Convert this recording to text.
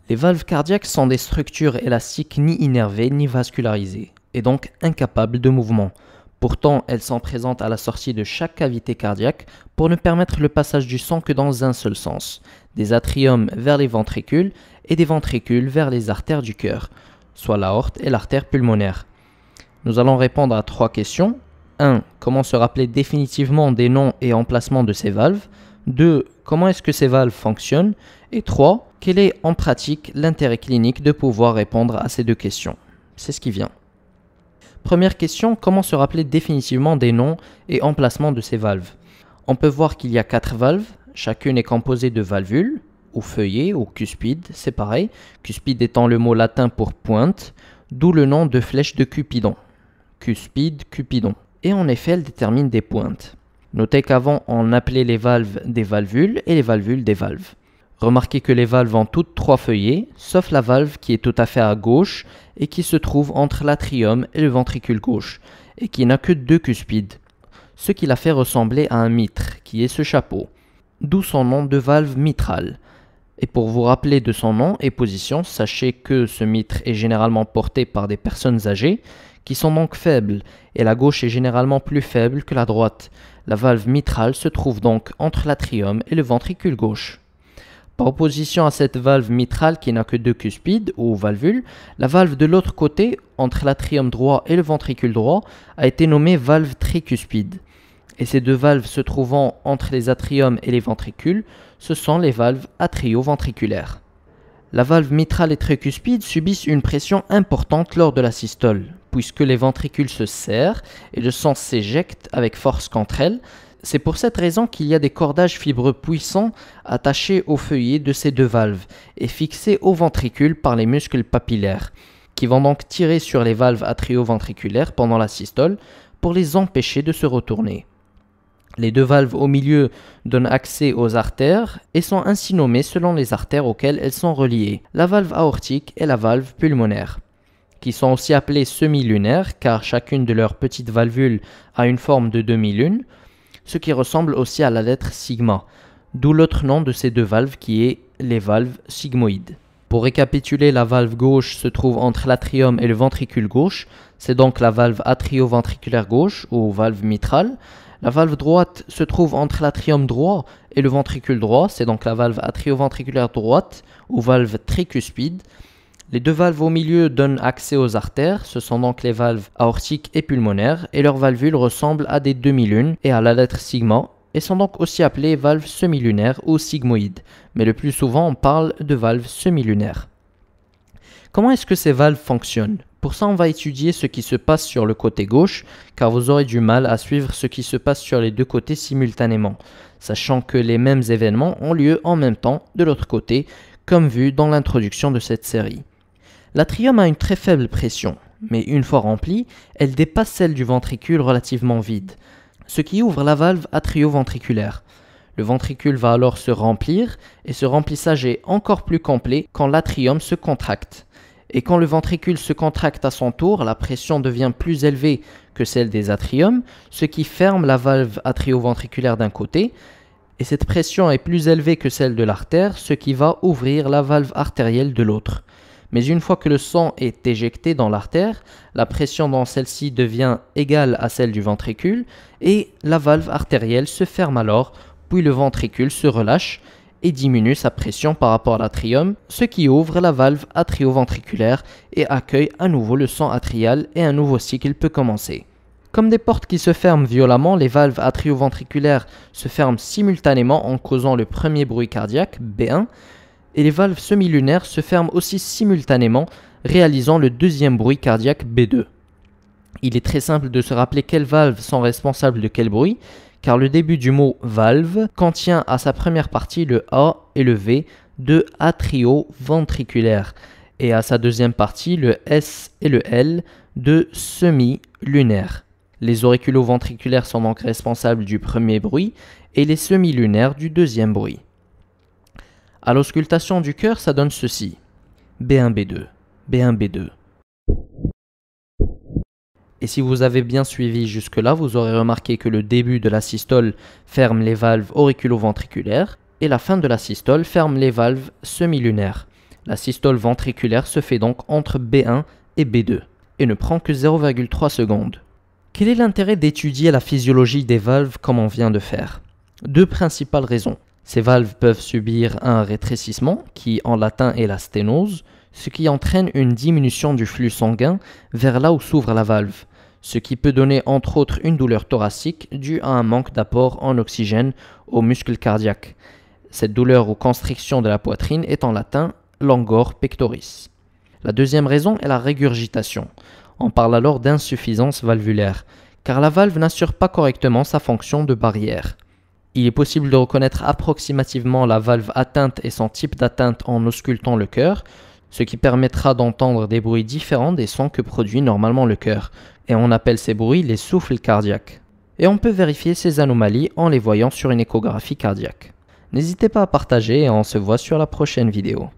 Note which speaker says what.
Speaker 1: Les valves cardiaques sont des structures élastiques ni innervées ni vascularisées, et donc incapables de mouvement. Pourtant, elles sont présentes à la sortie de chaque cavité cardiaque pour ne permettre le passage du sang que dans un seul sens, des atriums vers les ventricules et des ventricules vers les artères du cœur, soit l'aorte et l'artère pulmonaire. Nous allons répondre à 3 questions. 1. Comment se rappeler définitivement des noms et emplacements de ces valves? 2. Comment est-ce que ces valves fonctionnent? Et 3. Quel est en pratique l'intérêt clinique de pouvoir répondre à ces 2 questions? C'est ce qui vient. Première question, comment se rappeler définitivement des noms et emplacements de ces valves? On peut voir qu'il y a 4 valves, chacune est composée de valvules, ou feuillets, ou cuspides, c'est pareil, cuspide étant le mot latin pour pointe, d'où le nom de flèche de Cupidon. Cuspide, Cupidon. Et en effet, elles déterminent des pointes. Notez qu'avant, on appelait les valves des valvules et les valvules des valves. Remarquez que les valves ont toutes 3 feuillets, sauf la valve qui est tout à fait à gauche et qui se trouve entre l'atrium et le ventricule gauche, et qui n'a que 2 cuspides, ce qui la fait ressembler à un mitre, qui est ce chapeau, d'où son nom de valve mitrale. Et pour vous rappeler de son nom et position, sachez que ce mitre est généralement porté par des personnes âgées, qui sont donc faibles, et la gauche est généralement plus faible que la droite. La valve mitrale se trouve donc entre l'atrium et le ventricule gauche. Par opposition à cette valve mitrale qui n'a que 2 cuspides ou valvules, la valve de l'autre côté, entre l'atrium droit et le ventricule droit, a été nommée valve tricuspide. Et ces 2 valves se trouvant entre les atriums et les ventricules, ce sont les valves atrio-ventriculaires. La valve mitrale et tricuspide subissent une pression importante lors de la systole, puisque les ventricules se serrent et le sang s'éjecte avec force contre elles. C'est pour cette raison qu'il y a des cordages fibreux puissants attachés au feuillet de ces 2 valves et fixés au ventricule par les muscles papillaires, qui vont donc tirer sur les valves atrio-ventriculaires pendant la systole pour les empêcher de se retourner. Les 2 valves au milieu donnent accès aux artères et sont ainsi nommées selon les artères auxquelles elles sont reliées, la valve aortique et la valve pulmonaire, qui sont aussi appelées semi-lunaires car chacune de leurs petites valvules a une forme de demi-lune, ce qui ressemble aussi à la lettre sigma, d'où l'autre nom de ces 2 valves qui est les valves sigmoïdes. Pour récapituler, la valve gauche se trouve entre l'atrium et le ventricule gauche, c'est donc la valve atrio-ventriculaire gauche ou valve mitrale. La valve droite se trouve entre l'atrium droit et le ventricule droit, c'est donc la valve atrio-ventriculaire droite ou valve tricuspide. Les 2 valves au milieu donnent accès aux artères, ce sont donc les valves aortiques et pulmonaires, et leurs valvules ressemblent à des demi-lunes et à la lettre sigma, et sont donc aussi appelées valves semi-lunaires ou sigmoïdes, mais le plus souvent on parle de valves semi-lunaires. Comment est-ce que ces valves fonctionnent? Pour ça, on va étudier ce qui se passe sur le côté gauche, car vous aurez du mal à suivre ce qui se passe sur les 2 côtés simultanément, sachant que les mêmes événements ont lieu en même temps de l'autre côté, comme vu dans l'introduction de cette série. L'atrium a une très faible pression, mais une fois remplie, elle dépasse celle du ventricule relativement vide, ce qui ouvre la valve atrio-ventriculaire. Le ventricule va alors se remplir, et ce remplissage est encore plus complet quand l'atrium se contracte. Et quand le ventricule se contracte à son tour, la pression devient plus élevée que celle des atriums, ce qui ferme la valve atrio-ventriculaire d'un côté, et cette pression est plus élevée que celle de l'artère, ce qui va ouvrir la valve artérielle de l'autre. Mais une fois que le sang est éjecté dans l'artère, la pression dans celle-ci devient égale à celle du ventricule, et la valve artérielle se ferme alors, puis le ventricule se relâche et diminue sa pression par rapport à l'atrium, ce qui ouvre la valve atrio-ventriculaire et accueille à nouveau le sang atrial et un nouveau cycle peut commencer. Comme des portes qui se ferment violemment, les valves atrio-ventriculaires se ferment simultanément en causant le premier bruit cardiaque, B1, et les valves semi-lunaires se ferment aussi simultanément, réalisant le deuxième bruit cardiaque B2. Il est très simple de se rappeler quelles valves sont responsables de quel bruit, car le début du mot valve contient à sa première partie le A et le V de atrio-ventriculaire, et à sa deuxième partie le S et le L de semi-lunaire. Les auriculo-ventriculaires sont donc responsables du premier bruit et les semi-lunaires du deuxième bruit. À l'auscultation du cœur, ça donne ceci. B1, B2, B1, B2. Et si vous avez bien suivi jusque-là, vous aurez remarqué que le début de la systole ferme les valves auriculo-ventriculaires et la fin de la systole ferme les valves semi-lunaires. La systole ventriculaire se fait donc entre B1 et B2 et ne prend que 0,3 secondes. Quel est l'intérêt d'étudier la physiologie des valves comme on vient de faire? Deux principales raisons. Ces valves peuvent subir un rétrécissement, qui en latin est la sténose, ce qui entraîne une diminution du flux sanguin vers là où s'ouvre la valve, ce qui peut donner entre autres une douleur thoracique due à un manque d'apport en oxygène aux muscles cardiaques. Cette douleur ou constriction de la poitrine est en latin langor pectoris. La deuxième raison est la régurgitation. On parle alors d'insuffisance valvulaire, car la valve n'assure pas correctement sa fonction de barrière. Il est possible de reconnaître approximativement la valve atteinte et son type d'atteinte en auscultant le cœur, ce qui permettra d'entendre des bruits différents des sons que produit normalement le cœur, et on appelle ces bruits les souffles cardiaques. Et on peut vérifier ces anomalies en les voyant sur une échographie cardiaque. N'hésitez pas à partager et on se voit sur la prochaine vidéo.